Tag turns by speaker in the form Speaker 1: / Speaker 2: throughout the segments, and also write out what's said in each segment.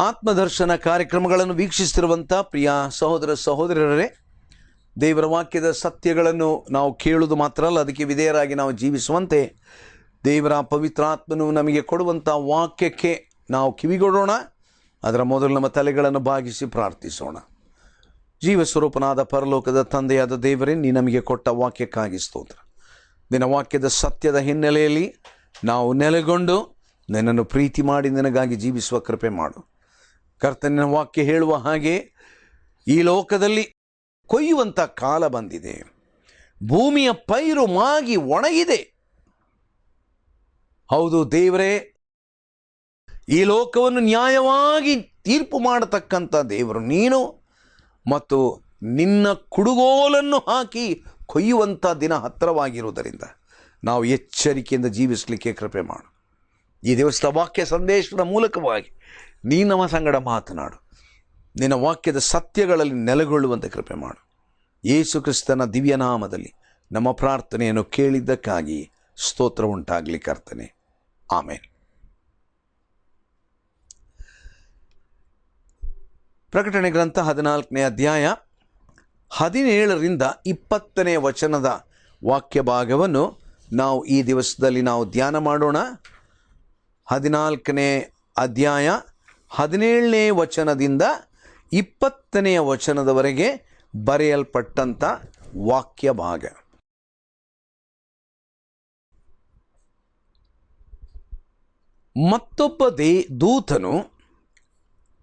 Speaker 1: ಆತ್ಮದರ್ಶನ ಕಾರ್ಯಕ್ರಮಗಳನ್ನು ವೀಕ್ಷಿಸ್ತಿರುವಂಥ ಪ್ರಿಯ ಸಹೋದರ ಸಹೋದರರೇ, ದೇವರ ವಾಕ್ಯದ ಸತ್ಯಗಳನ್ನು ನಾವು ಕೇಳುವುದು ಮಾತ್ರ ಅಲ್ಲ, ಅದಕ್ಕೆ ವಿಧೇಯರಾಗಿ ನಾವು ಜೀವಿಸುವಂತೆ ದೇವರ ಪವಿತ್ರಾತ್ಮನು ನಮಗೆ ಕೊಡುವಂಥ ವಾಕ್ಯಕ್ಕೆ ನಾವು ಕಿವಿಗೊಡೋಣ. ಅದರ ಮೊದಲು ನಮ್ಮ ತಲೆಗಳನ್ನು ಬಾಗಿಸಿ ಪ್ರಾರ್ಥಿಸೋಣ. ಜೀವಸ್ವರೂಪನಾದ ಪರಲೋಕದ ತಂದೆಯಾದ ದೇವರೇ, ನೀ ನಮಗೆ ಕೊಟ್ಟ ವಾಕ್ಯಕ್ಕಾಗಿ ಸ್ತೋತ್ರ. ನಿನ್ನ ವಾಕ್ಯದ ಸತ್ಯದ ಹಿನ್ನೆಲೆಯಲ್ಲಿ ನಾವು ನೆಲೆಗೊಂಡು ನಿನ್ನನ್ನು ಪ್ರೀತಿ ಮಾಡಿ ನಿನಗಾಗಿ ಜೀವಿಸುವ ಕೃಪೆ ಮಾಡು. ಕರ್ತನ ವಾಕ್ಯ ಹೇಳುವ ಹಾಗೆ ಈ ಲೋಕದಲ್ಲಿ ಕೊಯ್ಯುವಂಥ ಕಾಲ ಬಂದಿದೆ. ಭೂಮಿಯ ಪೈರು ಮಾಗಿ ಒಣಗಿದೆ. ಹೌದು ದೇವರೇ, ಈ ಲೋಕವನ್ನು ನ್ಯಾಯವಾಗಿ ತೀರ್ಪು ಮಾಡತಕ್ಕಂಥ ದೇವರು ನೀನು, ಮತ್ತು ನಿನ್ನ ಕುಡುಗೋಲನ್ನು ಹಾಕಿ ಕೊಯ್ಯುವಂಥ ದಿನ ಹತ್ತಿರವಾಗಿರುವುದರಿಂದ ನಾವು ಎಚ್ಚರಿಕೆಯಿಂದ ಜೀವಿಸಲಿಕ್ಕೆ ಕೃಪೆ ಮಾಡು. ಈ ದಿವಸದ ವಾಕ್ಯ ಸಂದೇಶದ ಮೂಲಕವಾಗಿ ನೀ ನಮ್ಮ ಸಂಗಡ ಮಾತನಾಡು. ನಿನ್ನ ವಾಕ್ಯದ ಸತ್ಯಗಳಲ್ಲಿ ನೆಲೆಗೊಳ್ಳುವಂತೆ ಕೃಪೆ ಮಾಡು. ಯೇಸು ಕ್ರಿಸ್ತನ ದಿವ್ಯನಾಮದಲ್ಲಿ ನಮ್ಮ ಪ್ರಾರ್ಥನೆಯನ್ನು ಕೇಳಿದ್ದಕ್ಕಾಗಿ ಸ್ತೋತ್ರ ಉಂಟಾಗಲಿ ಕರ್ತನೆ. ಆಮೇನ್. ಪ್ರಕಟಣೆ ಗ್ರಂಥ 14ನೇ ಅಧ್ಯಾಯ 17ರಿಂದ 20ನೇ ವಚನದ ವಾಕ್ಯ ಭಾಗವನ್ನು ನಾವು ಈ ದಿವಸದಲ್ಲಿ ನಾವು ಧ್ಯಾನ ಮಾಡೋಣ. 14ನೇ ಅಧ್ಯಾಯ 17ನೇ ವಚನದಿಂದ 20ನೇ ವಚನದವರೆಗೆ ಬರೆಯಲ್ಪಟ್ಟಂಥ ವಾಕ್ಯ ಭಾಗ. ಮತ್ತೊಬ್ಬ ದೂತನು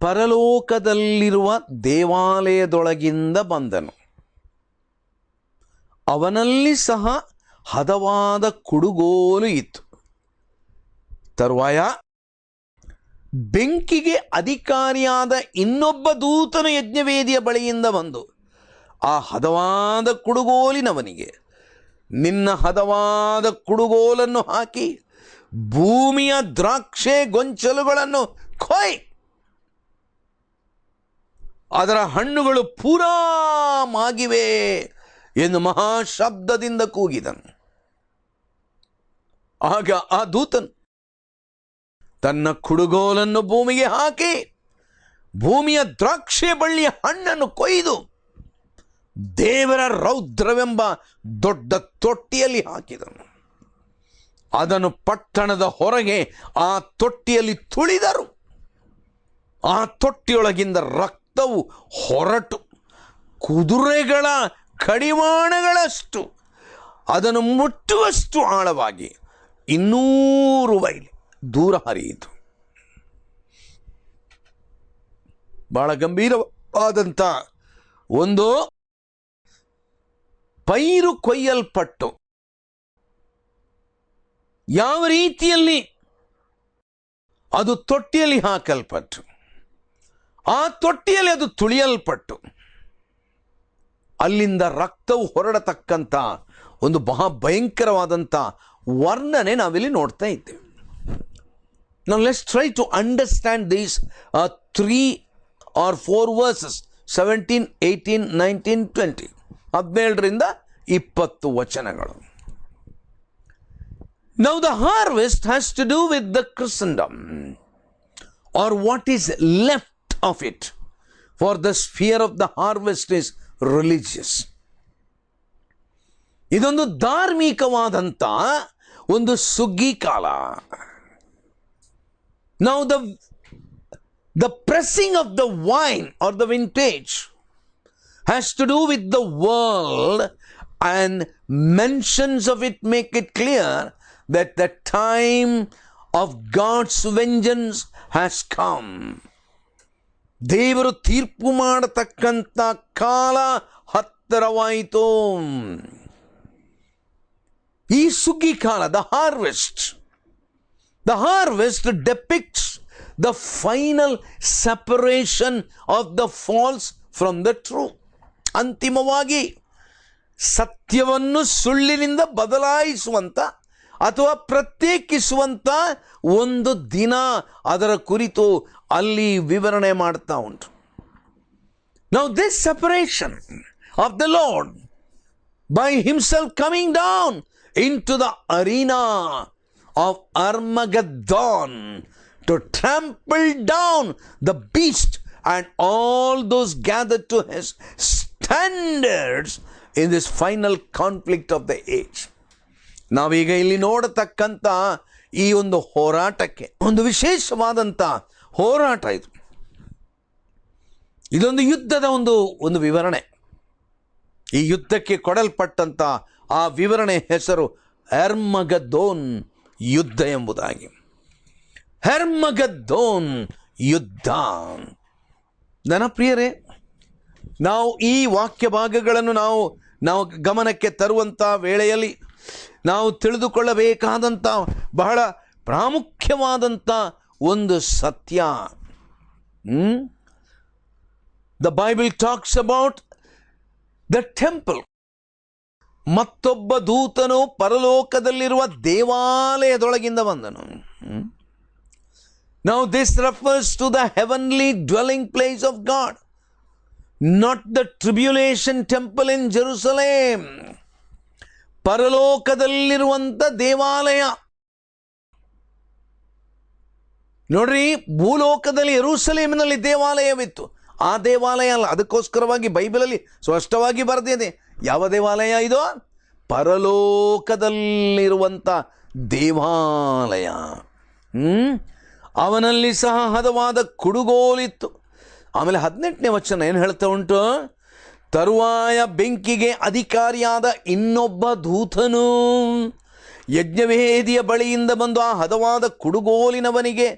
Speaker 1: ಪರಲೋಕದಲ್ಲಿರುವ ದೇವಾಲಯದೊಳಗಿಂದ ಬಂದನು. ಅವನಲ್ಲಿ ಸಹ ಹದವಾದ ಕುಡುಗೋಲು ಇತ್ತು. ತರುವಾಯ ಬೆಂಕಿಗೆ ಅಧಿಕಾರಿಯಾದ ಇನ್ನೊಬ್ಬ ದೂತನು ಯಜ್ಞವೇದಿಯ ಬಳಿಯಿಂದ ಬಂದು ಆ ಹದವಾದ ಕುಡುಗೋಲಿನವನಿಗೆ, ನಿನ್ನ ಹದವಾದ ಕುಡುಗೋಲನ್ನು ಹಾಕಿ ಭೂಮಿಯ ದ್ರಾಕ್ಷೆ ಗೊಂಚಲುಗಳನ್ನು ಕೊಯ್, ಅದರ ಹಣ್ಣುಗಳು ಪೂರಾ ಮಾಗಿವೆ ಎಂದು ಮಹಾಶಬ್ದದಿಂದ ಕೂಗಿದನು. ಆಗ ಆ ದೂತನು ತನ್ನ ಕುಡುಗೋಲನ್ನು ಭೂಮಿಗೆ ಹಾಕಿ ಭೂಮಿಯ ದ್ರಾಕ್ಷೆ ಬಳ್ಳಿಯ ಹಣ್ಣನ್ನು ಕೊಯ್ದು ದೇವರ ರೌದ್ರವೆಂಬ ದೊಡ್ಡ ತೊಟ್ಟಿಯಲ್ಲಿ ಹಾಕಿದನು. ಅದನ್ನು ಪಟ್ಟಣದ ಹೊರಗೆ ಆ ತೊಟ್ಟಿಯಲ್ಲಿ ತುಳಿದರು. ಆ ತೊಟ್ಟಿಯೊಳಗಿಂದ ರಕ್ತವು ಹೊರಟು ಕುದುರೆಗಳ ಕಡಿವಾಣಗಳಷ್ಟು, ಅದನ್ನು ಮುಟ್ಟುವಷ್ಟು ಆಳವಾಗಿ 200 ಮೈಲಿ ದೂರ ಹರಿಯಿತು. ಬಹಳ ಗಂಭೀರವಾದಂಥ ಒಂದು ಪೈರು ಕೊಯ್ಯಲ್ಪಟ್ಟು ಯಾವ ರೀತಿಯಲ್ಲಿ ಅದು ತೊಟ್ಟಿಯಲ್ಲಿ ಹಾಕಲ್ಪಟ್ಟು ಆ ತೊಟ್ಟಿಯಲ್ಲಿ ಅದು ತುಳಿಯಲ್ಪಟ್ಟು ಅಲ್ಲಿಂದ ರಕ್ತವು ಹೊರಡತಕ್ಕಂಥ ಒಂದು ಭಯಂಕರವಾದಂಥ ವರ್ಣನೆ ನಾವಿಲ್ಲಿ ನೋಡ್ತಾ ಇದ್ದೇವೆ. Now let's try to understand these 3 or 4 verses, 17, 18, 19, 20. 17ರಿಂದ 20 ವಚನಗಳು. Now the harvest has to do with the Christendom, or what is left of it, for the sphere of the harvest is religious. ಇದೊಂದು ಧಾರ್ಮಿಕವಾದಂಥ ಒಂದು ಸುಗ್ಗಿ ಕಾಲ. Now the pressing of the wine or the vintage has to do with the world, and mentions of it make it clear that the time of God's vengeance has come. ದೇವರು ತೀರ್ಪು ಮಾಡತಕ್ಕಂಥ ಕಾಲ ಹತ್ತಿರವಾಯಿತು. ಈ ಸುಗ್ಗಿ ಕಾಲ, the harvest depicts the final separation of the false from the true. ಅಂತಿಮವಾಗಿ ಸತ್ಯವನ್ನು ಸುಳ್ಳಿನಿಂದ ಬದಲಾಯಿಸುವಂಥ ಅಥವಾ ಪ್ರತ್ಯೇಕಿಸುವಂಥ ಒಂದು ದಿನ, ಅದರ ಕುರಿತು ಅಲ್ಲಿ ವಿವರಣೆ ಮಾಡ್ತಾ ಉಂಟು. Now this separation of the Lord by himself coming down into the arena of Armageddon to trample down the beast and all those gathered to his standards in this final conflict of the age. ನಾವೀಗ ಇಲ್ಲಿ ನೋಡತಕ್ಕಂಥ ಈ ಒಂದು ಹೋರಾಟಕ್ಕೆ ಒಂದು ವಿಶೇಷವಾದಂಥ ಹೋರಾಟ ಇದು. ಇದೊಂದು ಯುದ್ಧದ ಒಂದು ವಿವರಣೆ. ಈ ಯುದ್ಧಕ್ಕೆ ಕೊಡಲ್ಪಟ್ಟಂಥ ಆ ವಿವರಣೆ ಹೆಸರು ಹೆರ್ಮಗದ್ದೋನ್ ಯುದ್ಧ ಎಂಬುದಾಗಿ. ಹೆರ್ಮಗದ್ದೋನ್ ಯುದ್ಧ. ನನ್ನ ಪ್ರಿಯರೇ, ನಾವು ಈ ವಾಕ್ಯ ಭಾಗಗಳನ್ನು ನಾವು ಗಮನಕ್ಕೆ ತರುವಂಥ ವೇಳೆಯಲ್ಲಿ ನಾವು ತಿಳಿದುಕೊಳ್ಳಬೇಕಾದಂಥ ಬಹಳ ಪ್ರಾಮುಖ್ಯವಾದಂಥ ಒಂದು ಸತ್ಯ. The Bible talks about the temple. ಮತ್ತೊಬ್ಬ ದೂತನು ಪರಲೋಕದಲ್ಲಿರುವ ದೇವಾಲಯದೊಳಗಿಂದ ಬಂದನು. Now this refers to the heavenly dwelling place of God, not the tribulation temple in Jerusalem. ಪರಲೋಕದಲ್ಲಿರುವಂಥ ದೇವಾಲಯ ನೋಡ್ರಿ, ಭೂಲೋಕದಲ್ಲಿ ಯೆರೂಸಲೇಮಿನಲ್ಲಿ ದೇವಾಲಯವಿತ್ತು, ಆ ದೇವಾಲಯ ಅಲ್ಲ. ಅದಕ್ಕೋಸ್ಕರವಾಗಿ ಬೈಬಲಲ್ಲಿ ಸ್ಪಷ್ಟವಾಗಿ ಬರೆದಿದೆ. ಯಾವ ದೇವಾಲಯ ಇದು? ಪರಲೋಕದಲ್ಲಿರುವಂಥ ದೇವಾಲಯ. ಅವನಲ್ಲಿ ಸಹ ಹದವಾದ ಕುಡುಗೋಲಿತ್ತು. ಆಮೇಲೆ 18ನೇ ವಚನ ಏನು ಹೇಳ್ತಾ ಉಂಟು? ತರುವಾಯ ಬೆಂಕಿಗೆ ಅಧಿಕಾರಿಯಾದ ಇನ್ನೊಬ್ಬ ದೂತನು ಯಜ್ಞವೇದಿಯ ಬಳಿಯಿಂದ ಬಂದು ಆ ಹದವಾದ ಕುಡುಗೋಲಿನವನಿಗೆ,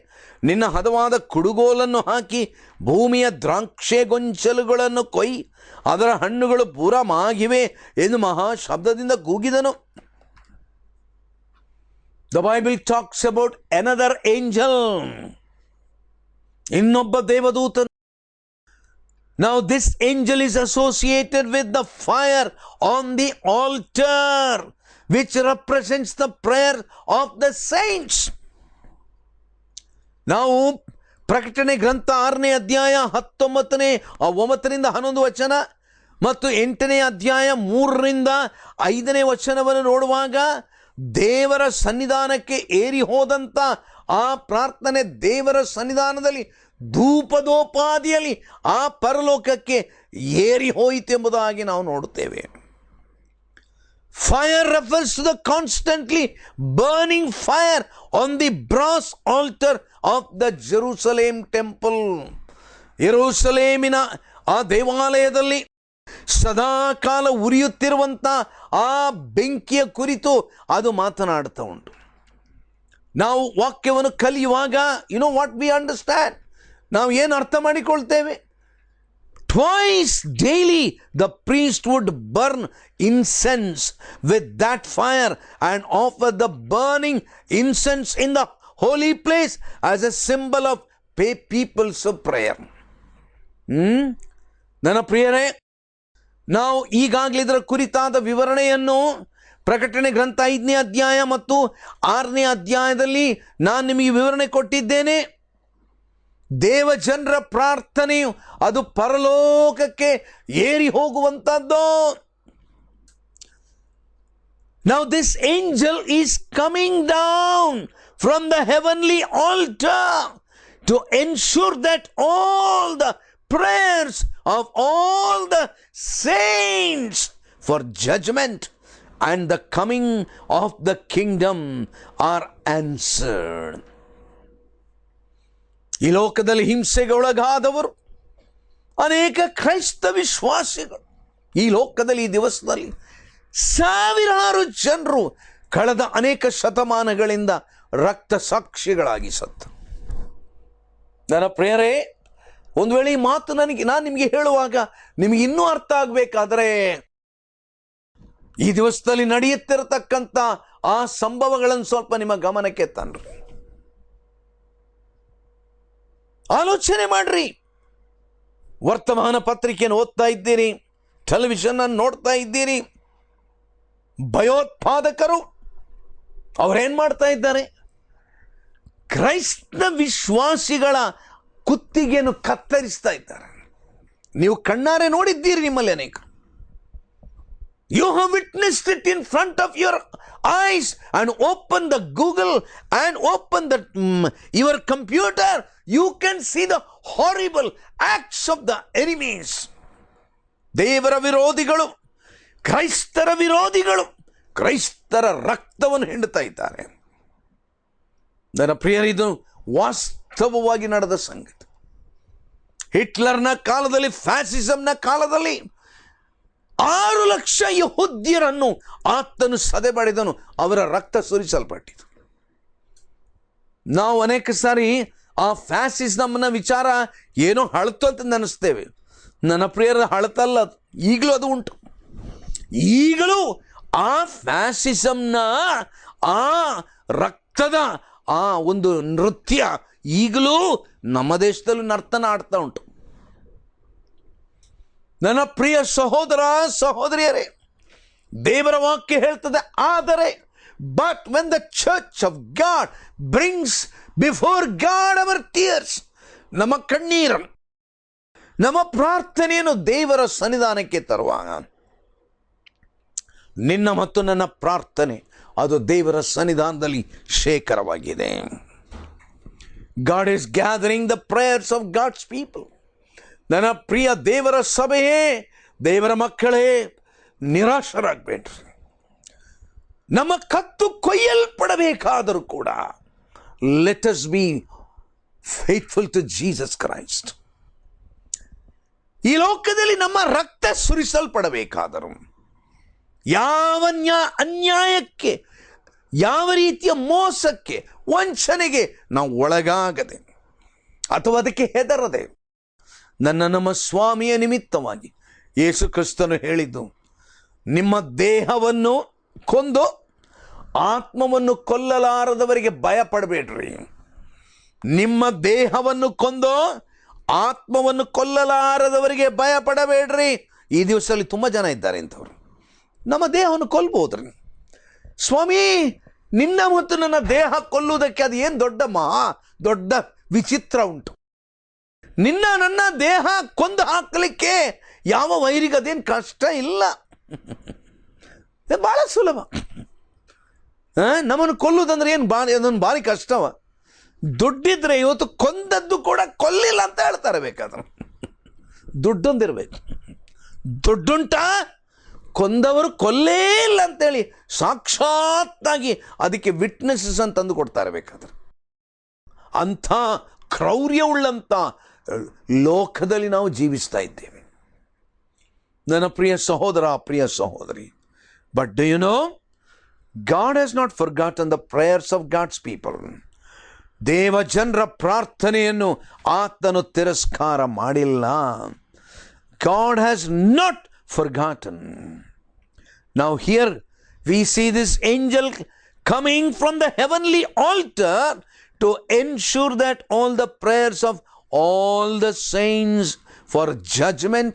Speaker 1: ನಿನ್ನ ಹದವಾದ ಕುಡುಗೋಲನ್ನು ಹಾಕಿ ಭೂಮಿಯ ದ್ರಾಕ್ಷೆ ಗೊಂಚಲುಗಳನ್ನು ಕೊಯ್, ಅದರ ಹಣ್ಣುಗಳು ಪೂರಾ ಮಾಗಿವೆ ಎಂದು ಮಹಾ ಶಬ್ದದಿಂದ ಕೂಗಿದನು. The Bible talks about another angel, ಇನ್ನೊಬ್ಬ ದೇವದೂತನು. Now this angel is associated with the fire on the altar, which represents the prayer of the saints. ನಾವು ಪ್ರಕಟಣೆ ಗ್ರಂಥ 6ನೇ ಅಧ್ಯಾಯ 19ನೇ 9ರಿಂದ 11 ವಚನ ಮತ್ತು 8ನೇ ಅಧ್ಯಾಯ 3ರಿಂದ 5ನೇ ವಚನವನ್ನು ನೋಡುವಾಗ ದೇವರ ಸನ್ನಿಧಾನಕ್ಕೆ ಏರಿ ಹೋದಂಥ ಆ ಪ್ರಾರ್ಥನೆ ದೇವರ ಸನ್ನಿಧಾನದಲ್ಲಿ ಧೂಪದೋಪಾದಿಯಲ್ಲಿ ಆ ಪರಲೋಕಕ್ಕೆ ಏರಿ ಹೋಯಿತು ಎಂಬುದಾಗಿ ನಾವು ನೋಡುತ್ತೇವೆ. Fire refers to the constantly burning fire on the brass altar of the Jerusalem temple. ಯೆರೂಸಲೇಮಿನ ಆ ದೇವಾಲಯದಲ್ಲಿ ಸದಾಕಾಲ ಉರಿಯುತ್ತಿರುವಂಥ ಆ ಬೆಂಕಿಯ ಕುರಿತು ಅದು ಮಾತನಾಡ್ತಾ ಉಂಟು. ನಾವು ವಾಕ್ಯವನ್ನು ಕಲಿಯುವಾಗ ವಾಟ್ ವಿ ಅಂಡರ್ಸ್ಟ್ಯಾಂಡ್, ನಾವು ಏನು ಅರ್ಥ ಮಾಡಿಕೊಳ್ತೇವೆ? Twice daily the priest would burn incense with that fire and offer the burning incense in the holy place as a symbol of people's prayer. ನನ್ನ ಪ್ರಿಯರೇ, ನಾವು ಈಗಾಗಲೇ ಇದರ ಕುರಿತಾದ ವಿವರಣೆಯನ್ನು ಪ್ರಕಟಣೆ ಗ್ರಂಥ 5ನೇ ಅಧ್ಯಾಯ ಮತ್ತು 6ನೇ ಅಧ್ಯಾಯದಲ್ಲಿ ನಾನು ನಿಮಗೆ ವಿವರಣೆ ಕೊಟ್ಟಿದ್ದೇನೆ. ದೇವಜನರ ಪ್ರಾರ್ಥನೆಯು ಅದು ಪರಲೋಕಕ್ಕೆ ಏರಿ ಹೋಗುವಂತದ್ದು. Now this angel is coming down from the heavenly altar to ensure that all the prayers of all the saints for judgment and the coming of the kingdom are answered. ಈ ಲೋಕದಲ್ಲಿ ಹಿಂಸೆಗೊಳಗಾದವರು ಅನೇಕ ಕ್ರೈಸ್ತ ವಿಶ್ವಾಸಿಗಳು ಈ ಲೋಕದಲ್ಲಿ ಈ ದಿವಸದಲ್ಲಿ ಸಾವಿರಾರು ಜನರು ಕಳೆದ ಅನೇಕ ಶತಮಾನಗಳಿಂದ ರಕ್ತ ಸಾಕ್ಷಿಗಳಾಗಿ ಸತ್ತು. ನನ್ನ ಪ್ರಿಯರೇ, ಒಂದು ವೇಳೆ ಈ ಮಾತು ನಾನು ನಿಮಗೆ ಹೇಳುವಾಗ ನಿಮಗೆ ಇನ್ನೂ ಅರ್ಥ ಆಗಬೇಕಾದ್ರೆ ಈ ದಿವಸದಲ್ಲಿ ನಡೆಯುತ್ತಿರತಕ್ಕಂಥ ಆ ಸಂಭವಗಳನ್ನು ಸ್ವಲ್ಪ ನಿಮ್ಮ ಗಮನಕ್ಕೆ ತನ್ರಿ, ಆಲೋಚನೆ ಮಾಡ್ರಿ. ವರ್ತಮಾನ ಪತ್ರಿಕೆಯನ್ನು ಓದ್ತಾ ಇದ್ದೀರಿ, ಟೆಲಿವಿಷನ್ ಅನ್ನು ನೋಡ್ತಾ ಇದ್ದೀರಿ. ಭಯೋತ್ಪಾದಕರು ಅವರೇನ್ ಮಾಡ್ತಾ ಇದ್ದಾರೆ? ಕ್ರೈಸ್ತ ವಿಶ್ವಾಸಿಗಳ ಕುತ್ತಿಗೆಯನ್ನು ಕತ್ತರಿಸ್ತಾ ಇದ್ದಾರೆ. ನೀವು ಕಣ್ಣಾರೆ ನೋಡಿದ್ದೀರಿ. ನಿಮ್ಮಲ್ಲಿ ಅನೇಕ You have witnessed it in front of your eyes, and open the Google and open the your computer. You can see the horrible acts of the enemies. ದೇವರ ವಿರೋಧಿಗಳು, ಕ್ರೈಸ್ತರ ವಿರೋಧಿಗಳು ಕ್ರೈಸ್ತರ ರಕ್ತವನ್ನು ಹಿಂಡುತ್ತಾ ಇದ್ದಾರೆ. ನನ್ನ ಪ್ರಿಯರಿದು ವಾಸ್ತವವಾಗಿ ನಡೆದ ಸಂಗತಿ. ಹಿಟ್ಲರ್ನ ಕಾಲದಲ್ಲಿ, ಫ್ಯಾಸಿಸಂನ ಕಾಲದಲ್ಲಿ 6 ಲಕ್ಷ ಯಹೂದ್ಯರನ್ನು ಆತನು ಸದೆಬಡಿದನು. ಅವರ ರಕ್ತ ಸುರಿಸಲ್ಪಟ್ಟಿತು. ನಾವು ಅನೇಕ ಸಾರಿ ಆ ಫ್ಯಾಸಿಸಂನ ವಿಚಾರ ಏನೋ ಹಳತು ಅಂತ ನೆನೆಸ್ತೇವೆ. ನನ್ನ ಪ್ರಿಯರ ಹಳತಲ್ಲ, ಈಗಲೂ ಅದು ಉಂಟು. ಈಗಲೂ ಆ ಫ್ಯಾಸಿಸಂನ ಆ ರಕ್ತದ ಆ ಒಂದು ನೃತ್ಯ ಈಗಲೂ ನಮ್ಮ ದೇಶದಲ್ಲಿ ನರ್ತನ ಆಡ್ತಾ ಉಂಟು. ನನ್ನ ಪ್ರಿಯ ಸಹೋದರ ಸಹೋದರಿಯರೇ, ದೇವರ ವಾಕ್ಯ ಹೇಳ್ತದೆ, ಆದರೆ but when the church of God brings before God our tears, ನಮ್ಮ ಕಣ್ಣೀರನ್ನು, ನಮ್ಮ ಪ್ರಾರ್ಥನೆಯನ್ನು ದೇವರ ಸನ್ನಿಧಾನಕ್ಕೆ ತರುವಾಗ, ನಿನ್ನ ಮತ್ತು ನನ್ನ ಪ್ರಾರ್ಥನೆ ಅದು ದೇವರ ಸನ್ನಿಧಾನದಲ್ಲಿ ಶೇಖರವಾಗಿದೆ. God is gathering the prayers of God's people. ನನ್ನ ಪ್ರಿಯ ದೇವರ ಸಭೆಯೇ, ದೇವರ ಮಕ್ಕಳೇ, ನಿರಾಶರಾಗಬೇಡ್ರಿ. ನಮ್ಮ ಕತ್ತು ಕೊಯ್ಯಲ್ಪಡಬೇಕಾದರೂ ಕೂಡ let us be faithful to Jesus Christ. ಈ ಲೋಕದಲ್ಲಿ ನಮ್ಮ ರಕ್ತ ಸುರಿಸಲ್ಪಡಬೇಕಾದರೂ ಯಾವ ಅನ್ಯಾಯಕ್ಕೆ, ಯಾವ ರೀತಿಯ ಮೋಸಕ್ಕೆ, ವಂಚನೆಗೆ ನಾವು ಒಳಗಾಗದೆ ಅಥವಾ ಅದಕ್ಕೆ ಹೆದರದೆ, ನಮ್ಮ ಸ್ವಾಮಿಯ ನಿಮಿತ್ತವಾಗಿ ಯೇಸು ಕ್ರಿಸ್ತನು ಹೇಳಿದ್ದು, ನಿಮ್ಮ ದೇಹವನ್ನು ಕೊಂದು ಆತ್ಮವನ್ನು ಕೊಲ್ಲಲಾರದವರಿಗೆ ಭಯಪಡಬೇಡ್ರಿ. ನಿಮ್ಮ ದೇಹವನ್ನು ಕೊಂದು ಆತ್ಮವನ್ನು ಕೊಲ್ಲಲಾರದವರಿಗೆ ಭಯಪಡಬೇಡ್ರಿ. ಈ ದಿವಸದಲ್ಲಿ ತುಂಬ ಜನ ಇದ್ದಾರೆ ಇಂಥವ್ರು. ನಮ್ಮ ದೇಹವನ್ನು ಕೊಲ್ಬೋದ್ರಿ. ಸ್ವಾಮಿ, ನಿನ್ನ ಮತ್ತು ನನ್ನ ದೇಹ ಕೊಲ್ಲುವುದಕ್ಕೆ ಅದು ಏನು ದೊಡ್ಡ ವಿಚಿತ್ರ ಉಂಟು? ನಿನ್ನ ನನ್ನ ದೇಹ ಕೊಂದು ಹಾಕಲಿಕ್ಕೆ ಯಾವ ವೈರಿಗದೇನು ಕಷ್ಟ ಇಲ್ಲ, ಬಹಳ ಸುಲಭ. ನಮ್ಮನ್ನು ಕೊಲ್ಲುವುದಂದ್ರೆ ಏನು ಅದೊಂದು ಭಾರಿ ಕಷ್ಟವ. ದುಡ್ಡಿದ್ರೆ ಇವತ್ತು ಕೊಂದದ್ದು ಕೂಡ ಕೊಲ್ಲಿಲ್ಲ ಅಂತ ಹೇಳ್ತಾರೆ. ಬೇಕಾದ್ರೆ ದುಡ್ಡೊಂದಿರ್ಬೇಕು. ದುಡ್ಡುಂಟಾ, ಕೊಂದವರು ಕೊಲ್ಲೇ ಇಲ್ಲ ಅಂತೇಳಿ ಸಾಕ್ಷಾತ್ತಾಗಿ ಅದಕ್ಕೆ ವಿಟ್ನೆಸಸ್ ಅಂತ ತಂದು ಕೊಡ್ತಾರೆ. ಬೇಕಾದ್ರೆ ಅಂಥ ಕ್ರೌರ್ಯವುಳ್ಳಂಥ ಲೋಕದಲ್ಲಿ ನಾವು ಜೀವಿಸ್ತಾ ಇದ್ದೇವೆ. ನನ್ನ ಪ್ರಿಯ ಸಹೋದರ, ಪ್ರಿಯ ಸಹೋದರಿ, but do you know, God has not forgotten the prayers of God's people. ದೇವ ಜನರ ಪ್ರಾರ್ಥನೆಯನ್ನು ಆತನು ತಿರಸ್ಕಾರ ಮಾಡಿಲ್ಲ. God has not forgotten. Now here we see this angel coming from the heavenly altar to ensure that all the prayers of all the saints for judgment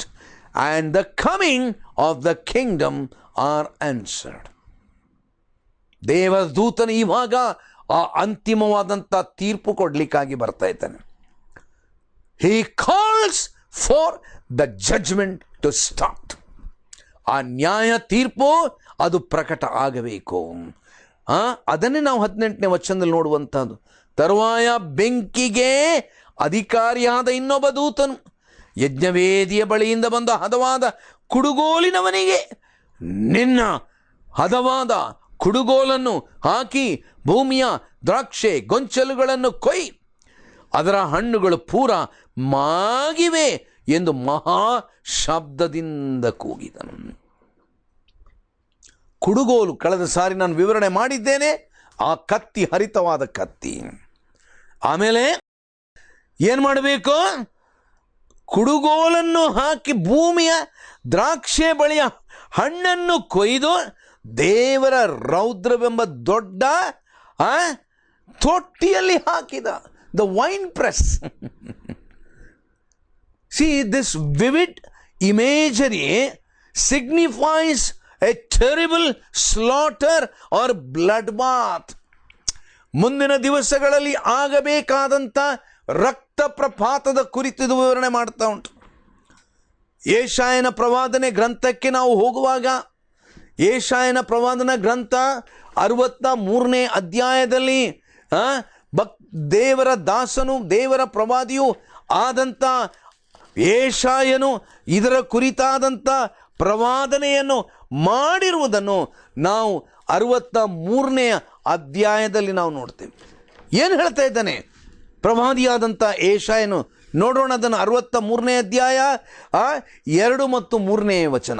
Speaker 1: and the coming of the kingdom are answered. ದೇವದೂತನು ಇವಾಗ ಆ ಅಂತಿಮವಾದಂಥ ತೀರ್ಪು ಕೊಡ್ಲಿಕ್ಕಾಗಿ ಬರ್ತಾ ಇದ್ದಾನೆ. He calls for the judgment to start. ಆ ನ್ಯಾಯ ತೀರ್ಪು ಅದು ಪ್ರಕಟ ಆಗಬೇಕು. ಅದನ್ನೇ ನಾವು 18ನೇ ವಚನದಲ್ಲಿ ನೋಡುವಂಥದ್ದು. ತರುವಾಯ ಬೆಂಕಿಗೆ ಅಧಿಕಾರಿಯಾದ ಇನ್ನೊಬ್ಬ ದೂತನು ಯಜ್ಞವೇದಿಯ ಬಳಿಯಿಂದ ಬಂದ ಹದವಾದ ಕುಡುಗೋಲಿನವನಿಗೆ, ನಿನ್ನ ಹದವಾದ ಕುಡುಗೋಲನ್ನು ಹಾಕಿ ಭೂಮಿಯ ದ್ರಾಕ್ಷೆ ಗೊಂಚಲುಗಳನ್ನು ಕೊಯ್, ಅದರ ಹಣ್ಣುಗಳು ಪೂರ ಮಾಗಿವೆ ಎಂದು ಮಹಾ ಶಬ್ದದಿಂದ ಕೂಗಿದನು. ಕುಡುಗೋಲು ಕಳೆದ ಸಾರಿ ನಾನು ವಿವರಣೆ ಮಾಡಿದ್ದೇನೆ. ಆ ಕತ್ತಿ ಹರಿತವಾದ ಕತ್ತಿ. ಆಮೇಲೆ ಏನು ಮಾಡಬೇಕು? ಕುಡುಗೋಲನ್ನು ಹಾಕಿ ಭೂಮಿಯ ದ್ರಾಕ್ಷೆ ಬಳಿಯ ಹಣ್ಣನ್ನು ಕೊಯ್ದು ದೇವರ ರೌದ್ರವೆಂಬ ದೊಡ್ಡ ತೊಟ್ಟಿಯಲ್ಲಿ ಹಾಕಿದ. The wine press. See, this vivid imagery signifies a terrible slaughter or bloodbath. ಮುಂದಿನ ದಿವಸಗಳಲ್ಲಿ ಆಗಬೇಕಾದಂಥ ರಕ್ತ ಪ್ರಪಾತದ ಕುರಿತು ವಿವರಣೆ ಮಾಡ್ತಾ ಉಂಟು. ಯೆಶಾಯನ ಪ್ರವಾದನೆ ಗ್ರಂಥಕ್ಕೆ ನಾವು ಹೋಗುವಾಗ ಯೆಶಾಯನ ಪ್ರವಾದನ ಗ್ರಂಥ 63ನೇ ಅಧ್ಯಾಯದಲ್ಲಿ ದೇವರ ದಾಸನು ದೇವರ ಪ್ರವಾದಿಯೂ ಆದಂಥ ಯೆಶಾಯನು ಇದರ ಕುರಿತಾದಂಥ ಪ್ರವಾದನೆಯನ್ನು ಮಾಡಿರುವುದನ್ನು ನಾವು 63ನೇ ಅಧ್ಯಾಯದಲ್ಲಿ ನಾವು ನೋಡ್ತೇವೆ. ಏನು ಹೇಳ್ತಾ ಇದ್ದಾನೆ ಪ್ರವಾದಿಯಾದಂಥ ಯೆಶಾಯನು? ನೋಡೋಣ ಅದನ್ನು. 63ನೇ ಅಧ್ಯಾಯ 2 ಮತ್ತು 3ನೇ ವಚನ.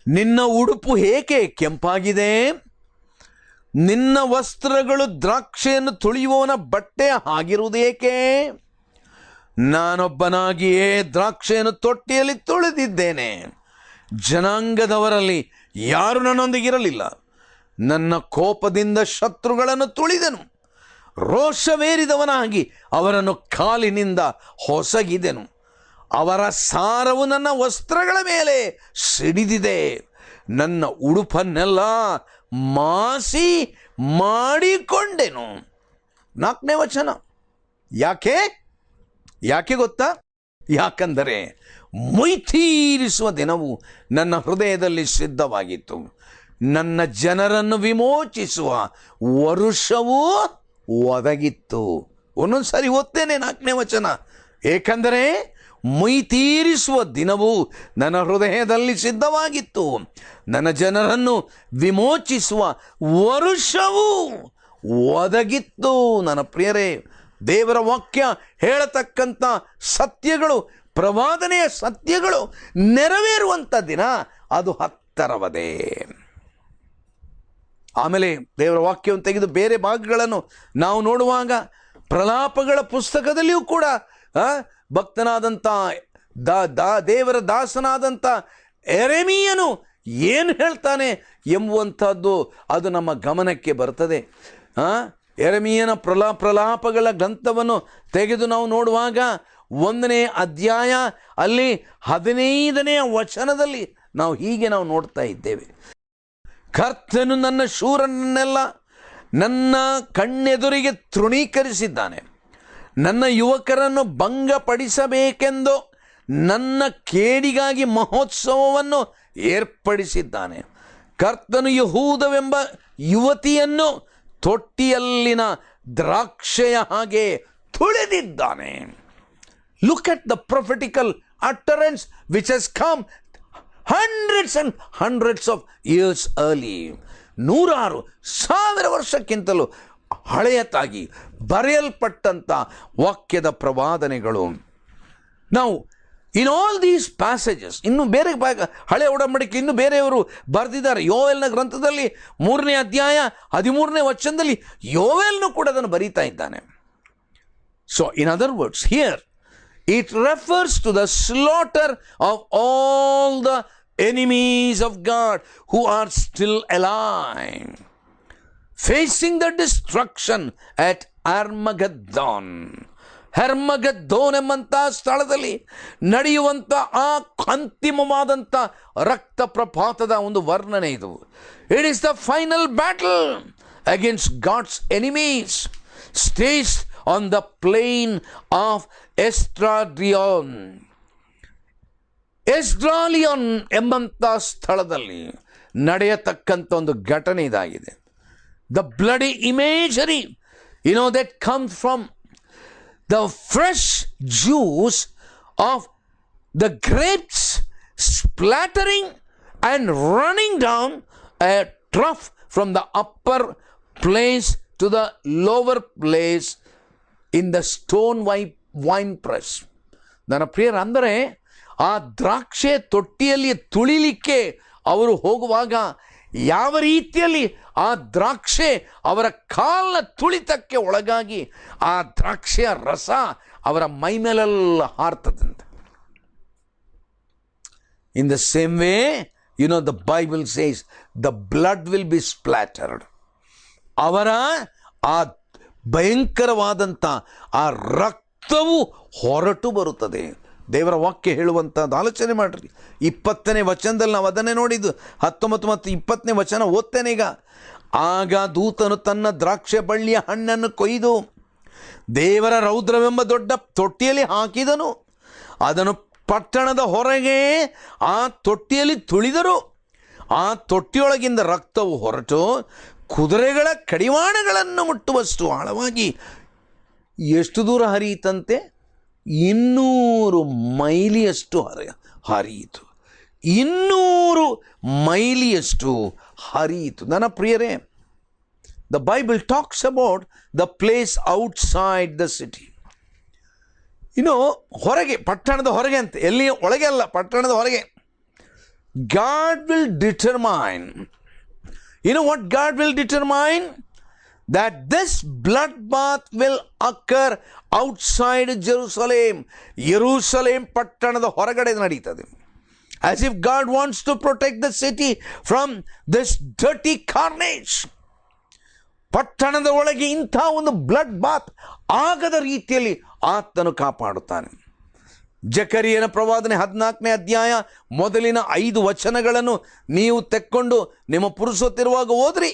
Speaker 1: ನಿನ್ನ ಉಡುಪು ಏಕೆ ಕೆಂಪಾಗಿದೆ? ನಿನ್ನ ವಸ್ತ್ರಗಳು ದ್ರಾಕ್ಷಿಯನ್ನು ತುಳಿಯುವವನ ಬಟ್ಟೆ ಆಗಿರುವುದೇಕೆ? ನಾನೊಬ್ಬನಾಗಿಯೇ ದ್ರಾಕ್ಷಿಯನ್ನು ತೊಟ್ಟಿಯಲ್ಲಿ ತುಳಿದಿದ್ದೇನೆ, ಜನಾಂಗದವರಲ್ಲಿ ಯಾರು ನನ್ನೊಂದಿಗಿರಲಿಲ್ಲ. ನನ್ನ ಕೋಪದಿಂದ ಶತ್ರುಗಳನ್ನು ತುಳಿದೆನು, ರೋಷವೇರಿದವನಾಗಿ ಅವರನ್ನು ಕಾಲಿನಿಂದ ಹೊಸಗಿದೆನು. ಅವರ ಸಾರವು ನನ್ನ ವಸ್ತ್ರಗಳ ಮೇಲೆ ಸಿಡಿದಿದೆ, ನನ್ನ ಉಡುಪನ್ನೆಲ್ಲ ಮಾಸಿ ಮಾಡಿಕೊಂಡೆನು. 4ನೇ ವಚನ. ಯಾಕೆ ಗೊತ್ತಾ? ಯಾಕಂದರೆ ಮೊಯ್ತೀರಿಸುವ ದಿನವು ನನ್ನ ಹೃದಯದಲ್ಲಿ ಸಿದ್ಧವಾಗಿತ್ತು, ನನ್ನ ಜನರನ್ನು ವಿಮೋಚಿಸುವ ವರುಷವೂ ಒದಗಿತ್ತು. ಒಂದೊಂದು ಸಾರಿ ಓದ್ತೇನೆ 4ನೇ ವಚನ. ಏಕೆಂದರೆ ಮೊಯ್ತೀರಿಸುವ ದಿನವು ನನ್ನ ಹೃದಯದಲ್ಲಿ ಸಿದ್ಧವಾಗಿತ್ತು, ನನ್ನ ಜನರನ್ನು ವಿಮೋಚಿಸುವ ವರುಷವೂ ಒದಗಿತ್ತು. ನನ್ನ ಪ್ರಿಯರೇ, ದೇವರ ವಾಕ್ಯ ಹೇಳತಕ್ಕಂಥ ಸತ್ಯಗಳು, ಪ್ರವಾದನೆಯ ಸತ್ಯಗಳು ನೆರವೇರುವಂಥ ದಿನ ಅದು ಹತ್ತರವದೆ. ಆಮೇಲೆ ದೇವರ ವಾಕ್ಯವನ್ನು ತೆಗೆದು ಬೇರೆ ಭಾಗಗಳನ್ನು ನಾವು ನೋಡುವಾಗ ಪ್ರಲಾಪಗಳ ಪುಸ್ತಕದಲ್ಲಿಯೂ ಕೂಡ ಭಕ್ತನಾದಂಥ ದೇವರ ದಾಸನಾದಂಥ ಯೆರೆಮೀಯನು ಏನು ಹೇಳ್ತಾನೆ ಎಂಬುವಂಥದ್ದು ಅದು ನಮ್ಮ ಗಮನಕ್ಕೆ ಬರ್ತದೆ. ಯೆರೆಮೀಯನ ಪ್ರಲಾಪಗಳ ಗ್ರಂಥವನ್ನು ತೆಗೆದು ನಾವು ನೋಡುವಾಗ 1ನೇ ಅಧ್ಯಾಯ ಅಲ್ಲಿ 15ನೇ ವಚನದಲ್ಲಿ ನಾವು ಹೀಗೆ ನಾವು ನೋಡ್ತಾ ಇದ್ದೇವೆ. ಕರ್ತನು ನನ್ನ ಶೂರನನ್ನೆಲ್ಲ ನನ್ನ ಕಣ್ಣೆದುರಿಗೆ ತೃಣೀಕರಿಸಿದ್ದಾನೆ, ನನ್ನ ಯುವಕರನ್ನು ಭಂಗಪಡಿಸಬೇಕೆಂದು ನನ್ನ ಕೇಡಿಗಾಗಿ ಮಹೋತ್ಸವವನ್ನು ಏರ್ಪಡಿಸಿದ್ದಾನೆ. ಕರ್ತನು ಯಹೂದವೆಂಬ ಯುವತಿಯನ್ನು ತೊಟ್ಟಿಯಲ್ಲಿನ ದ್ರಾಕ್ಷೆಯ ಹಾಗೆ ತುಳಿದಿದ್ದಾನೆ. Look at the prophetical utterance which has come hundreds and hundreds of years early. 100,000 ವರ್ಷಕ್ಕಿಂತಲೂ ಹಳೆಯದಾಗಿ ಬರೆಯಲ್ಪಟ್ಟಂಥ ವಾಕ್ಯದ ಪ್ರವಾದನೆಗಳು. ನಾವು ಇನ್ ಆಲ್ ದೀಸ್ ಪ್ಯಾಸೇಜಸ್, ಇನ್ನು ಬೇರೆ ಹಳೆ ಒಡಂಬಡಿಕೆ ಇನ್ನು ಬೇರೆಯವರು ಬರೆದಿದ್ದಾರೆ. ಯೋವೆಲ್ನ ಗ್ರಂಥದಲ್ಲಿ 3ನೇ ಅಧ್ಯಾಯ 13ನೇ ವಚನದಲ್ಲಿ ಯೋವೆಲ್ನು ಕೂಡ ಅದನ್ನು ಬರೀತಾ ಇದ್ದಾನೆ. So in other words, here it refers to the slaughter of all the enemies of God who are still alive, facing the destruction at Armageddon. ಹೆರ್ಮಗೆದ್ದೋನ್ ಎಂಬಂಥ ಸ್ಥಳದಲ್ಲಿ ನಡೆಯುವಂಥ ಆ ಅಂತಿಮವಾದಂಥ ರಕ್ತ ಪ್ರಪಾತದ ಒಂದು ವರ್ಣನೆ ಇದು. It is the final battle against God's enemies, stage on the plain of Esdraelon ಎಂಬಂಥ ಸ್ಥಳದಲ್ಲಿ ನಡೆಯತಕ್ಕಂಥ ಒಂದು ಘಟನೆ ಇದಾಗಿದೆ. The bloody imagery that comes from the fresh juice of the grapes splattering and running down a trough from the upper place to the lower place in the stone wine press. ನನ್ನ ಪ್ರಿಯರ, ಅಂದರೆ ಆ ದ್ರಾಕ್ಷೆ ತೊಟ್ಟಿಯಲ್ಲಿ ತುಳಿಲಿಕ್ಕೆ ಅವರು ಹೋಗುವಾಗ ಯಾವ ರೀತಿಯಲ್ಲಿ ಆ ದ್ರಾಕ್ಷೆ ಅವರ ಕಾಲಿನ ತುಳಿತಕ್ಕೆ ಒಳಗಾಗಿ ಆ ದ್ರಾಕ್ಷೆಯ ರಸ ಅವರ ಮೈ ಮೇಲೆಲ್ಲ ಹಾರ್ತದಂತೆ. In the same way, the Bible says the blood will be splattered. ಅವರ ಆ ಭಯಂಕರವಾದಂಥ ಆ ರಕ್ತವು ಹೊರಟು ಬರುತ್ತದೆ. ದೇವರ ವಾಕ್ಯ ಹೇಳುವಂಥದ್ದು ಆಲೋಚನೆ ಮಾಡಿರಿ. 20ನೇ ವಚನದಲ್ಲಿ ನಾವು ಅದನ್ನೇ ನೋಡಿದ್ದು. 19 ಮತ್ತು 20ನೇ ವಚನ ಓದ್ತೇನೆ ಈಗ. ಆಗ ದೂತನು ತನ್ನ ದ್ರಾಕ್ಷೆ ಬಳ್ಳಿಯ ಹಣ್ಣನ್ನು ಕೊಯ್ದು ದೇವರ ರೌದ್ರವೆಂಬ ದೊಡ್ಡ ತೊಟ್ಟಿಯಲ್ಲಿ ಹಾಕಿದನು, ಅದನ್ನು ಪಟ್ಟಣದ ಹೊರಗೆ ಆ ತೊಟ್ಟಿಯಲ್ಲಿ ತುಳಿದರು. ಆ ತೊಟ್ಟಿಯೊಳಗಿಂದ ರಕ್ತವು ಹೊರಟು ಕುದುರೆಗಳ ಕಡಿವಾಣಗಳನ್ನು ಮುಟ್ಟುವಷ್ಟು ಆಳವಾಗಿ ಎಷ್ಟು ದೂರ ಹರಿಯಿತಂತೆ? 200 ಮೈಲಿಯಷ್ಟು ಹರಿಯಿತು. 200 ಮೈಲಿಯಷ್ಟು ಹರಿಯಿತು. ನನ್ನ ಪ್ರಿಯರೇ, the Bible talks about the place outside the city. ಹೊರಗೆ, ಪಟ್ಟಣದ ಹೊರಗೆ ಅಂತ, ಎಲ್ಲಿ ಒಳಗೆ ಅಲ್ಲ, ಪಟ್ಟಣದ ಹೊರಗೆ. God will determine, what God will determine? That this bloodbath will occur outside Jerusalem. Jerusalem ಪಟ್ಟಣದ ಹೊರಗಡೆ ನಡೀತದೆ. As if God wants to protect the city from this dirty carnage. ಪಟ್ಟಣದ ಒಳಗೆ ಇಂಥ ಒಂದು ಬ್ಲಡ್ ಬಾತ್ ಆಗದ ರೀತಿಯಲ್ಲಿ ಆತನು ಕಾಪಾಡುತ್ತಾನೆ. ಜಕರಿಯನ ಪ್ರವಾದನೆ 14ನೇ ಅಧ್ಯಾಯ ಮೊದಲಿನ 5 ವಚನಗಳನ್ನು ನೀವು ತೆಕ್ಕೊಂಡು ನಿಮ್ಮ ಪುರುಸೊತ್ತಿರುವಾಗ ಓದ್ರಿ,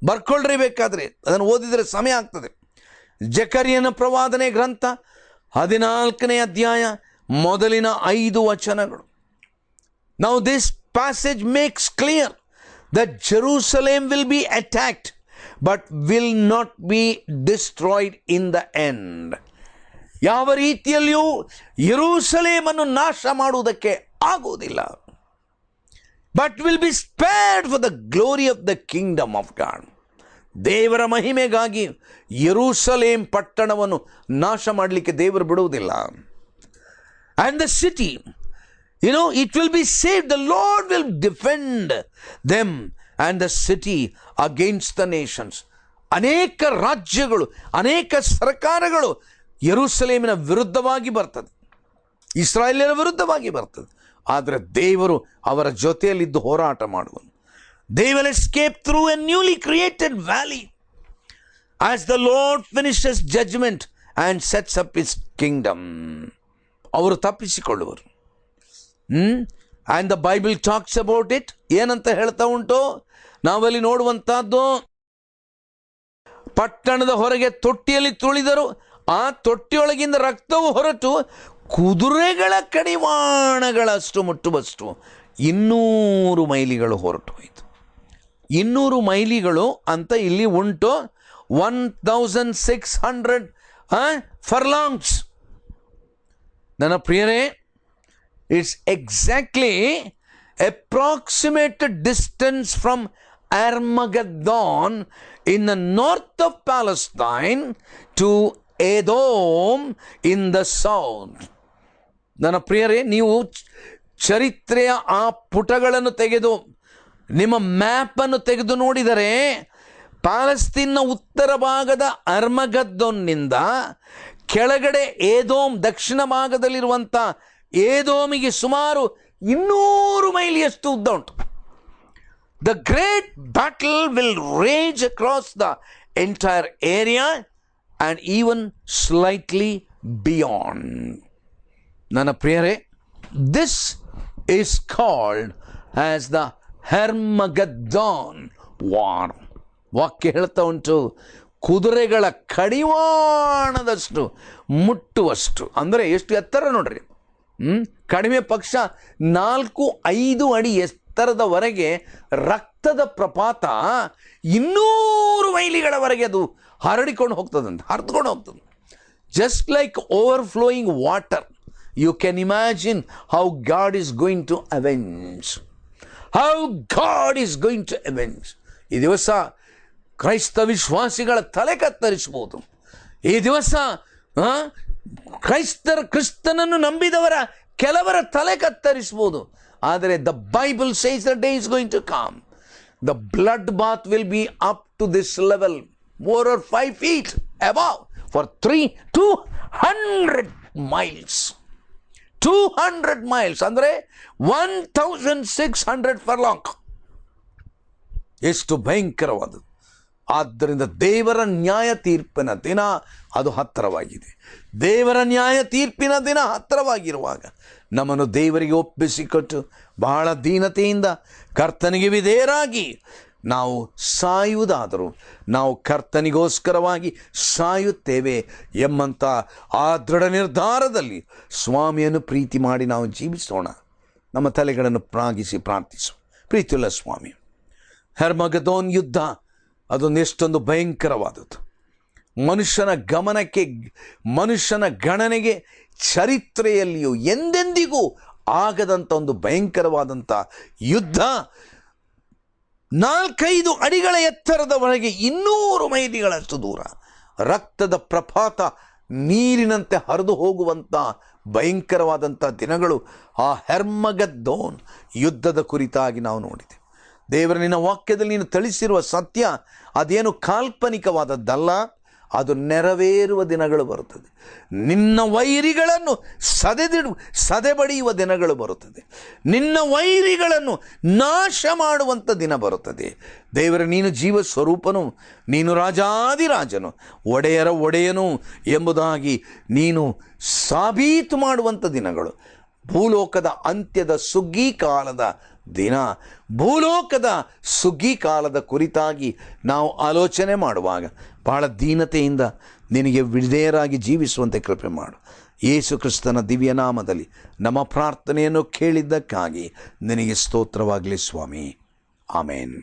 Speaker 1: ಬರ್ಕೊಳ್ರಿ. ಬೇಕಾದರೆ ಅದನ್ನು ಓದಿದರೆ ಸಮಯ ಆಗ್ತದೆ. ಜಕರಿಯನ ಪ್ರವಾದನೆ ಗ್ರಂಥ 14ನೇ ಅಧ್ಯಾಯ ಮೊದಲಿನ 5 ವಚನಗಳು. Now this passage makes clear that Jerusalem will be attacked but will not be destroyed in the end. ಯಾವ ರೀತಿಯಲ್ಲಿಯೂ ಯೆರೂಸಲೇಮನ್ನು ನಾಶ ಮಾಡುವುದಕ್ಕೆ ಆಗುವುದಿಲ್ಲ. But will be spared for the glory of the kingdom of God. ದೇವರ ಮಹಿಮೆಗಾಗಿ ಯೆರೂಸಲೇಮ್ ಪಟ್ಟಣವನ್ನು ನಾಶ ಮಾಡಲಿಕ್ಕೆ ದೇವರು ಬಿಡುವುದಿಲ್ಲ. And the city, it will be saved. The Lord will defend them and the city against the nations. ಅನೇಕ ರಾಜ್ಯಗಳು, ಅನೇಕ ಸರ್ಕಾರಗಳು ಯೆರೂಸಲೇಮಿನ ವಿರುದ್ಧವಾಗಿ ಬರ್ತದೆ, ಇಸ್ರಾಯೇಲ್ಯರ ವಿರುದ್ಧವಾಗಿ ಬರ್ತದೆ. ಆದರೆ ದೇವರು ಅವರ ಜೊತೆಯಲ್ಲಿದ್ದು ಹೋರಾಟ ಮಾಡುವನು. They will escape through a newly created valley as the Lord finishes judgment and sets up his kingdom. ಅವರು ತಪ್ಪಿಸಿಕೊಳ್ಳುವರು. And the Bible talks about it. ಏನಂತ ಹೇಳ್ತಾ ಉಂಟು? ನಾವಲ್ಲಿ ನೋಡುವಂಥದ್ದು, ಪಟ್ಟಣದ ಹೊರಗೆ ತೊಟ್ಟಿಯಲ್ಲಿ ತುಳಿದರು, ಆ ತೊಟ್ಟಿಯೊಳಗಿಂದ ರಕ್ತವು ಹೊರಟು ಕುದುರೆಗಳ ಕಡಿವಾಣಗಳಷ್ಟು ಮುಟ್ಟುವಷ್ಟು 200 ಮೈಲಿಗಳು ಹೊರಟು ಹೋಯಿತು. 200 ಮೈಲಿಗಳು ಅಂತ ಇಲ್ಲಿ ಉಂಟು. 1600 ಫರ್ಲಾಂಗ್ಸ್. ನನ್ನ ಪ್ರಿಯರೇ, it's exactly approximate distance from Armageddon in the north of Palestine to Edom in the south. ನನ್ನ ಪ್ರಿಯರೇ, ನೀವು ಚರಿತ್ರೆಯ ಆ ಪುಟಗಳನ್ನು ತೆಗೆದು ನಿಮ್ಮ ಮ್ಯಾಪನ್ನು ತೆಗೆದು ನೋಡಿದರೆ, ಪ್ಯಾಲೆಸ್ತೀನ್ನ ಉತ್ತರ ಭಾಗದ ಅರ್ಮಗದ್ದೋನ್ನಿಂದ ಕೆಳಗಡೆ ಏದೋಮ್, ದಕ್ಷಿಣ ಭಾಗದಲ್ಲಿರುವಂಥ ಏದೋಮಿಗೆ ಸುಮಾರು 200 ಮೈಲಿಯಷ್ಟು ಉದ್ದ ಉಂಟು. The great battle will rage across the entire area and even slightly beyond. ನನ್ನ ಪ್ರಿಯರೇ, this is called as the Armageddon war. ವಾಕ್ಯ ಹೇಳ್ತಾ ಉಂಟು, ಕುದುರೆಗಳ ಕಡಿವಾಣದಷ್ಟು ಮುಟ್ಟುವಷ್ಟು. ಅಂದರೆ ಎಷ್ಟು ಎತ್ತರ ನೋಡ್ರಿ, ಕಡಿಮೆ ಪಕ್ಷ 4-5 ಅಡಿ ಎತ್ತರದವರೆಗೆ ರಕ್ತದ ಪ್ರಪಾತ 200 ಮೈಲಿಗಳವರೆಗೆ ಅದು ಹರಡಿಕೊಂಡು ಹೋಗ್ತದಂತೆ, ಹರಿದುಕೊಂಡು ಹೋಗ್ತದೆ. Just like overflowing water. You can imagine how God is going to avenge. How God is going to avenge. ಈ ದಿವಸ ಕ್ರೈಸ್ತ ವಿಶ್ವಾಸಿಗಳ ತಲೆ ಕತ್ತರಿಸ್ಬೋದು. ಈ ದಿವಸ ಕ್ರಿಸ್ತನನ್ನು ನಂಬಿದವರ ಕೆಲವರ ತಲೆ ಕತ್ತರಿಸ್ಬೋದು. ಆದರೆ the Bible says the day is going to come. The blood bath will be up to this level, 4 or 5 feet above for 200 miles. 200 miles ಅಂದರೆ 1600 furlong. ಎಷ್ಟು ಭಯಂಕರವಾದದ್ದು. ಆದ್ದರಿಂದ ದೇವರ ನ್ಯಾಯ ತೀರ್ಪಿನ ದಿನ ಅದು ಹತ್ತಿರವಾಗಿದೆ. ದೇವರ ನ್ಯಾಯ ತೀರ್ಪಿನ ದಿನ ಹತ್ತಿರವಾಗಿರುವಾಗ ನಮ್ಮನ್ನು ದೇವರಿಗೆ ಒಪ್ಪಿಸಿಕೊಟ್ಟು ಬಹಳ ದೀನತೆಯಿಂದ ಕರ್ತನಿಗೆ ವಿಧೇಯರಾಗಿ ನಾವು ಸಾಯುವುದಾದರೂ ನಾವು ಕರ್ತನಿಗೋಸ್ಕರವಾಗಿ ಸಾಯುತ್ತೇವೆ ಎಂಬಂಥ ಆ ದೃಢ ನಿರ್ಧಾರದಲ್ಲಿ ಸ್ವಾಮಿಯನ್ನು ಪ್ರೀತಿ ಮಾಡಿ ನಾವು ಜೀವಿಸೋಣ. ನಮ್ಮ ತಲೆಗಳನ್ನು ಪ್ರಾಗಿಸಿ ಪ್ರಾರ್ಥಿಸು. ಪ್ರೀತಿಯುಳ್ಳ ಸ್ವಾಮಿ, ಹರ್ಮಗದೋನ್ ಯುದ್ಧ ಅದೊಂದು ಎಷ್ಟೊಂದು ಭಯಂಕರವಾದದ್ದು. ಮನುಷ್ಯನ ಗಮನಕ್ಕೆ, ಮನುಷ್ಯನ ಗಣನೆಗೆ ಚರಿತ್ರೆಯಲ್ಲಿಯೂ ಎಂದೆಂದಿಗೂ ಆಗದಂಥ ಒಂದು ಭಯಂಕರವಾದಂಥ ಯುದ್ಧ. 4-5 ಅಡಿಗಳ ಎತ್ತರದವರೆಗೆ 200 ಮೈಲಿಗಳಷ್ಟು ದೂರ ರಕ್ತದ ಪ್ರಪಾತ ನೀರಿನಂತೆ ಹರಿದು ಹೋಗುವಂಥ ಭಯಂಕರವಾದಂಥ ದಿನಗಳು ಆ ಹರ್ಮಗದ್ದೋನ್ ಯುದ್ಧದ ಕುರಿತಾಗಿ ನಾವು ನೋಡಿದೆ. ದೇವರ ನಿನ್ನ ವಾಕ್ಯದಲ್ಲಿ ನೀನು ತಿಳಿಸಿರುವ ಸತ್ಯ ಅದೇನು ಕಾಲ್ಪನಿಕವಾದದ್ದಲ್ಲ, ಅದು ನೆರವೇರುವ ದಿನಗಳು ಬರುತ್ತದೆ. ನಿನ್ನ ವೈರಿಗಳನ್ನು ಸದೆಬಡಿಯುವ ದಿನಗಳು ಬರುತ್ತದೆ. ನಿನ್ನ ವೈರಿಗಳನ್ನು ನಾಶ ಮಾಡುವಂಥ ದಿನ ಬರುತ್ತದೆ. ದೇವರ ನೀನು ಜೀವ ಸ್ವರೂಪನು, ನೀನು ರಾಜಾದಿರಾಜನು, ಒಡೆಯರ ಒಡೆಯನು ಎಂಬುದಾಗಿ ನೀನು ಸಾಬೀತು ಮಾಡುವಂಥ ದಿನಗಳು. ಭೂಲೋಕದ ಅಂತ್ಯದ ಸುಗ್ಗಿ ಕಾಲದ ದಿನ, ಭೂಲೋಕದ ಸುಗ್ಗಿ ಕಾಲದ ಕುರಿತಾಗಿ ನಾವು ಆಲೋಚನೆ ಮಾಡುವಾಗ ಬಹಳ ದೀನತೆಯಿಂದ ನಿನಗೆ ವಿಧೇಯರಾಗಿ ಜೀವಿಸುವಂತೆ ಕೃಪೆ ಮಾಡು. ಯೇಸು ಕ್ರಿಸ್ತನ ದಿವ್ಯ ನಾಮದಲ್ಲಿ ನಮ್ಮ ಪ್ರಾರ್ಥನೆಯನ್ನು ಕೇಳಿದ್ದಕ್ಕಾಗಿ ನಿನಗೆ ಸ್ತೋತ್ರವಾಗಲಿ ಸ್ವಾಮಿ. ಆಮೇನ್.